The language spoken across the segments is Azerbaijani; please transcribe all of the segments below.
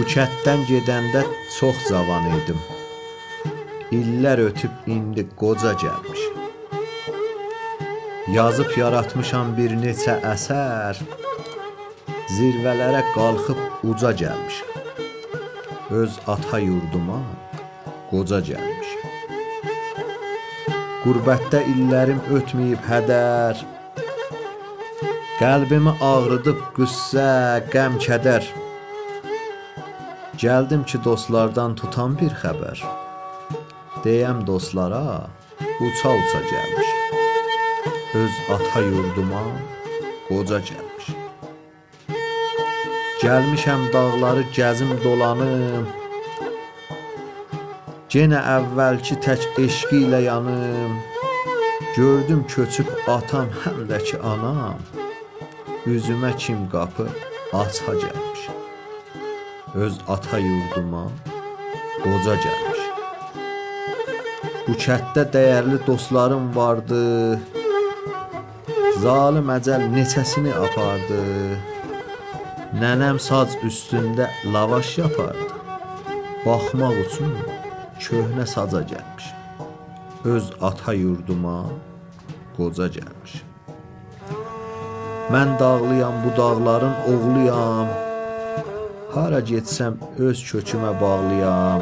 Bu kənddən gedəndə çox cavan idim. İllər ötüb indi qoca gəlmişəm. Yazıb yaratmışam bir neçə əsər. Zirvələrə qalxıb uca gəlmişəm. Öz ata yurduma qoca gəlmişəm. Qurbətdə illərim ötməyib hədər. Qəlbimi ağrıdıb qüssə, qəm, kədər. Gəldim ki, dostlardan tutam bir xəbər. Deyəm dostlara, uça-uça gəlmişəm. Öz ata yurduma qoca gəlmişəm. Gəlmişəm dağları gəzim dolanım. Yenə əvvəlki tək eşqi ilə yanım. Gördüm köçüb atam, həm də ki anam. Üzümə kim qapı aça gəlmişəm. Öz ata yurduma qoca gəlmişəm. Bu kənddə dəyərli dostlarım vardı. Zalım əcəl neçəsini apardı. Nənəm sac üstündə lavaş yapardı. Baxmaq üçün köhnə saca gəlmişəm. Öz ata yurduma qoca gəlmişəm. Mən dağlıyam, bu dağların oğluyam. Hara getsəm öz kökümə bağlıyam.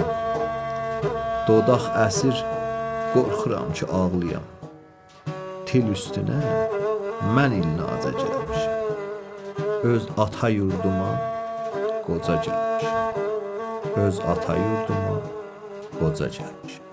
Dodaq əsir, qorxuram ki ağlıyam. Til üstünə mən ilnaca gəlmişəm. Öz ata yurduma qoca gəlmişəm. Öz ata yurduma qoca gəlmişəm.